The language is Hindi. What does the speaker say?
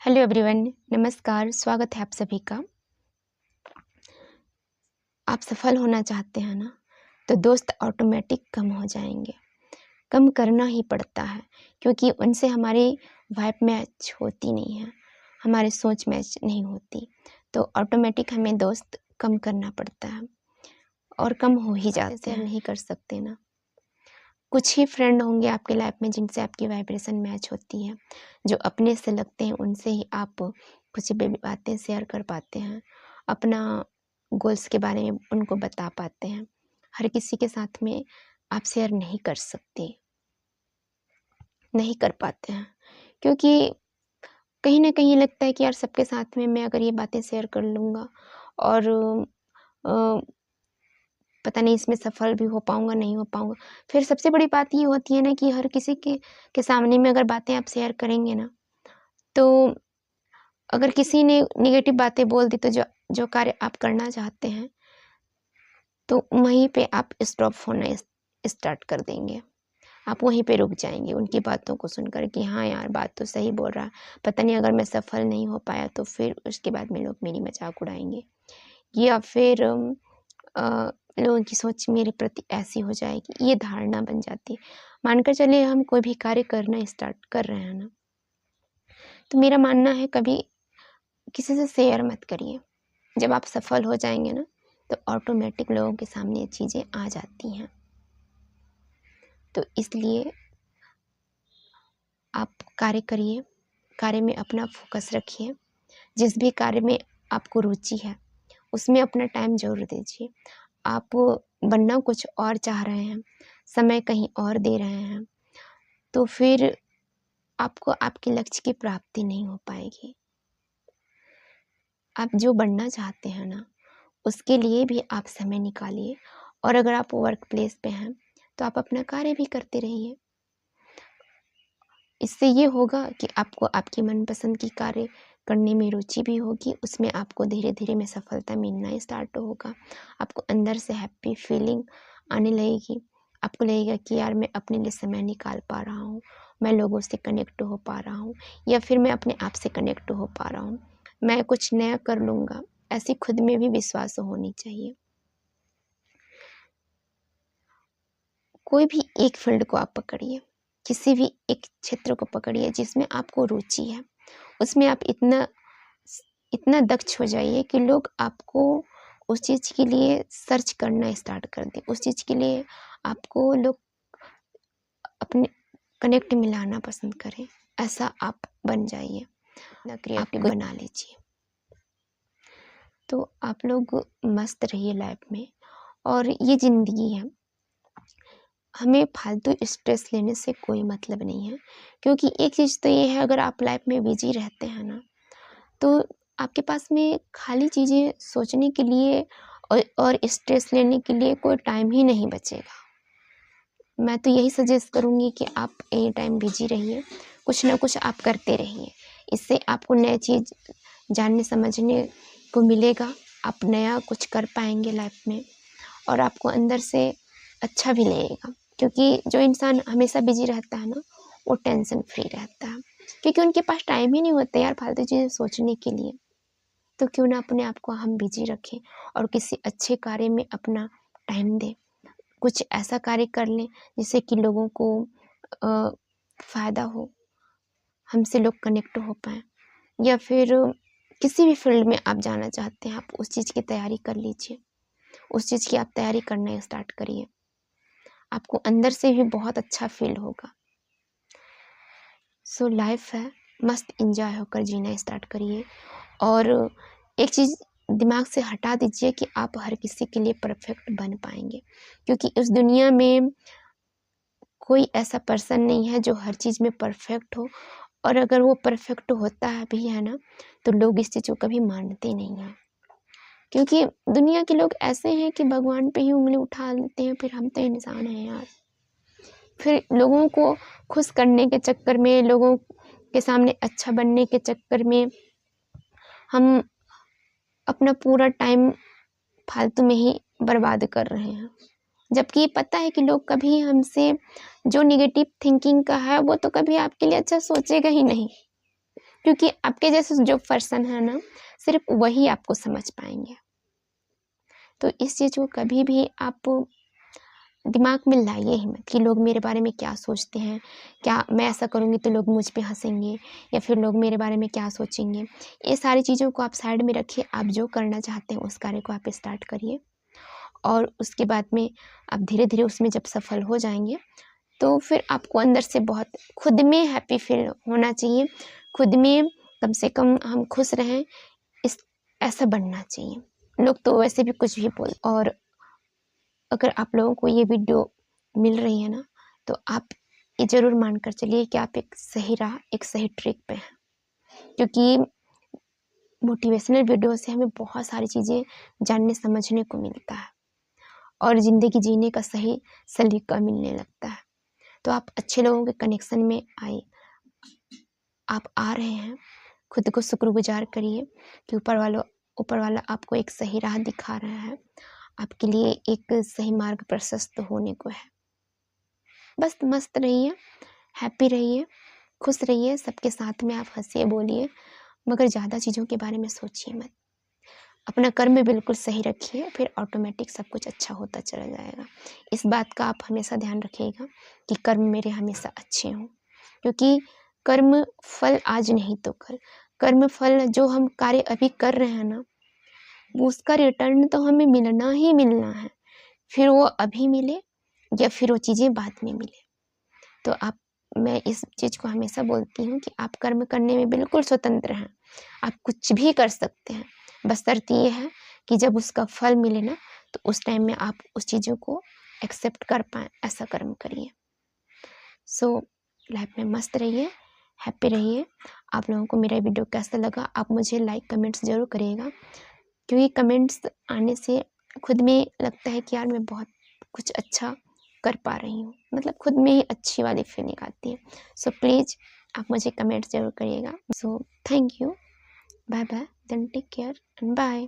हेलो एवरीवन, नमस्कार। स्वागत है आप सभी का। आप सफल होना चाहते हैं ना, तो दोस्त ऑटोमेटिक कम हो जाएंगे। कम करना ही पड़ता है क्योंकि उनसे हमारी वाइब मैच होती नहीं है, हमारी सोच मैच नहीं होती, तो ऑटोमेटिक हमें दोस्त कम करना पड़ता है और कम हो ही जाते हैं। नहीं कर सकते ना। कुछ ही फ्रेंड होंगे आपके लाइफ में जिनसे आपकी वाइब्रेशन मैच होती है, जो अपने से लगते हैं, उनसे ही आप कुछ भी बातें शेयर कर पाते हैं, अपना गोल्स के बारे में उनको बता पाते हैं। हर किसी के साथ में आप शेयर नहीं कर सकते, नहीं कर पाते हैं, क्योंकि कहीं ना कहीं लगता है कि यार सबके साथ में मैं अगर ये बातें शेयर कर लूँगा और पता नहीं इसमें सफल भी हो पाऊँगा, नहीं हो पाऊँगा। फिर सबसे बड़ी बात ये होती है ना कि हर किसी के सामने में अगर बातें आप शेयर करेंगे ना, तो अगर किसी ने नेगेटिव बातें बोल दी, तो जो कार्य आप करना चाहते हैं, तो वहीं पे आप स्टॉप होना स्टार्ट कर देंगे। आप वहीं पे रुक जाएँगे उनकी बातों को सुनकर कि हाँ यार, बात तो सही बोल रहा है। पता नहीं अगर मैं सफल नहीं हो पाया तो फिर उसके बाद में लोग मेरी मज़ाक उड़ाएँगे, या फिर लोगों की सोच मेरे प्रति ऐसी हो जाएगी, ये धारणा बन जाती है। मानकर चलिए हम कोई भी कार्य करना स्टार्ट कर रहे हैं ना, तो मेरा मानना है कभी किसी से शेयर मत करिए। जब आप सफल हो जाएंगे ना, तो ऑटोमेटिक लोगों के सामने ये चीज़ें आ जाती हैं। तो इसलिए आप कार्य करिए, कार्य में अपना फोकस रखिए। जिस भी कार्य में आपको रुचि है, उसमें अपना टाइम ज़रूर दीजिए। आप बनना कुछ और चाह रहे हैं, समय कहीं और दे रहे हैं, तो फिर आपको आपके लक्ष्य की प्राप्ति नहीं हो पाएगी। आप जो बनना चाहते हैं ना, उसके लिए भी आप समय निकालिए, और अगर आप वर्क प्लेस पे हैं, तो आप अपना कार्य भी करते रहिए। इससे ये होगा कि आपको आपकी मनपसंद की कार्य करने में रुचि भी होगी, उसमें आपको धीरे धीरे में सफलता मिलना स्टार्ट होगा। आपको अंदर से हैप्पी फीलिंग आने लगेगी। आपको लगेगा कि यार मैं अपने लिए समय निकाल पा रहा हूँ, मैं लोगों से कनेक्ट हो पा रहा हूँ, या फिर मैं अपने आप से कनेक्ट हो पा रहा हूँ, मैं कुछ नया कर लूँगा। ऐसी खुद में भी विश्वास होनी चाहिए। कोई भी एक फील्ड को आप पकड़िए, किसी भी एक क्षेत्र को पकड़िए जिसमें आपको रुचि है, उसमें आप इतना इतना दक्ष हो जाइए कि लोग आपको उस चीज़ के लिए सर्च करना स्टार्ट कर दें। उस चीज़ के लिए आपको लोग अपने कनेक्ट मिलाना पसंद करें। ऐसा आप बन जाइए, ना क्रिएटिव बना लीजिए। तो आप लोग मस्त रहिए लाइफ में, और ये ज़िंदगी है, हमें फालतू स्ट्रेस लेने से कोई मतलब नहीं है। क्योंकि एक चीज़ तो ये है, अगर आप लाइफ में बिजी रहते हैं ना, तो आपके पास में खाली चीज़ें सोचने के लिए और स्ट्रेस लेने के लिए कोई टाइम ही नहीं बचेगा। मैं तो यही सजेस्ट करूँगी कि आप एनी टाइम बिजी रहिए, कुछ ना कुछ आप करते रहिए। इससे आपको नई चीज़ जानने समझने को मिलेगा, आप नया कुछ कर पाएंगे लाइफ में, और आपको अंदर से अच्छा भी लगेगा। क्योंकि जो इंसान हमेशा बिजी रहता है ना, वो टेंशन फ्री रहता है, क्योंकि उनके पास टाइम ही नहीं होता यार फालतू चीज़ें सोचने के लिए। तो क्यों ना अपने आप को हम बिजी रखें और किसी अच्छे कार्य में अपना टाइम दें। कुछ ऐसा कार्य कर लें जिससे कि लोगों को फ़ायदा हो, हमसे लोग कनेक्ट हो पाएँ, या फिर किसी भी फील्ड में आप जाना चाहते हैं, आप उस चीज़ की तैयारी कर लीजिए। उस चीज़ की आप तैयारी करना स्टार्ट करिए, आपको अंदर से भी बहुत अच्छा फील होगा। सो लाइफ है, मस्त एंजॉय होकर जीना स्टार्ट करिए। और एक चीज़ दिमाग से हटा दीजिए कि आप हर किसी के लिए परफेक्ट बन पाएंगे, क्योंकि इस दुनिया में कोई ऐसा पर्सन नहीं है जो हर चीज़ में परफेक्ट हो। और अगर वो परफेक्ट होता है भी है ना, तो लोग इस चीज़ को कभी मानते नहीं हैं, क्योंकि दुनिया के लोग ऐसे हैं कि भगवान पे ही उंगली उठा लेते हैं, फिर हम तो इंसान हैं यार। फिर लोगों को खुश करने के चक्कर में, लोगों के सामने अच्छा बनने के चक्कर में हम अपना पूरा टाइम फालतू में ही बर्बाद कर रहे हैं। जबकि ये पता है कि लोग कभी हमसे, जो निगेटिव थिंकिंग का है वो तो कभी आपके लिए अच्छा सोचेगा ही नहीं। क्योंकि आपके जैसे जो पर्सन है ना, सिर्फ वही आपको समझ पाएंगे। तो इस चीज़ को कभी भी आप दिमाग में लाइए ही मत कि लोग मेरे बारे में क्या सोचते हैं, क्या मैं ऐसा करूँगी तो लोग मुझ पे हंसेंगे, या फिर लोग मेरे बारे में क्या सोचेंगे। ये सारी चीज़ों को आप साइड में रखिए। आप जो करना चाहते हैं उस कार्य को आप स्टार्ट करिए, और उसके बाद में आप धीरे धीरे उसमें जब सफल हो जाएंगे तो फिर आपको अंदर से बहुत खुद में हैप्पी फील होना चाहिए। खुद में कम से कम हम खुश रहें, इस ऐसा बनना चाहिए। लोग तो वैसे भी कुछ भी बोल। और अगर आप लोगों को ये वीडियो मिल रही है ना, तो आप ये ज़रूर मान कर चलिए कि आप एक सही राह, एक सही ट्रैक पे हैं। क्योंकि मोटिवेशनल वीडियो से हमें बहुत सारी चीज़ें जानने समझने को मिलता है, और ज़िंदगी जीने का सही सलीका मिलने लगता है। तो आप अच्छे लोगों के कनेक्शन में आए, आप आ रहे हैं, खुद को शुक्रगुजार करिए कि ऊपर वाला आपको एक सही राह दिखा रहा है, आपके लिए एक सही मार्ग प्रशस्त होने को है। बस मस्त रहिए, हैप्पी रहिए, खुश रहिए, सबके साथ में आप हंसिए बोलिए, मगर ज़्यादा चीज़ों के बारे में सोचिए मत। अपना कर्म बिल्कुल सही रखिए, फिर ऑटोमेटिक सब कुछ अच्छा होता चला जाएगा। इस बात का आप हमेशा ध्यान रखिएगा कि कर्म मेरे हमेशा अच्छे हों, क्योंकि कर्म फल आज नहीं तो कल। कर्म फल जो हम कार्य अभी कर रहे हैं ना, उसका रिटर्न तो हमें मिलना ही मिलना है, फिर वो अभी मिले या फिर वो चीज़ें बाद में मिले। तो मैं इस चीज़ को हमेशा बोलती हूँ कि आप कर्म करने में बिल्कुल स्वतंत्र हैं, आप कुछ भी कर सकते हैं। बस शर्त ये है कि जब उसका फल मिले ना, तो उस टाइम में आप उस चीज़ों को एक्सेप्ट कर पाएँ, ऐसा कर्म करिए। सो लाइफ में मस्त रहिए, हैप्पी रहिए। आप लोगों को मेरा वीडियो कैसा लगा, आप मुझे लाइक कमेंट्स ज़रूर करिएगा, क्योंकि कमेंट्स आने से खुद में लगता है कि यार मैं बहुत कुछ अच्छा कर पा रही हूँ, मतलब खुद में ही अच्छी वाली फीलिंग आती है। सो प्लीज़ आप मुझे कमेंट्स ज़रूर करिएगा। So thank you, bye bye, then take care and bye.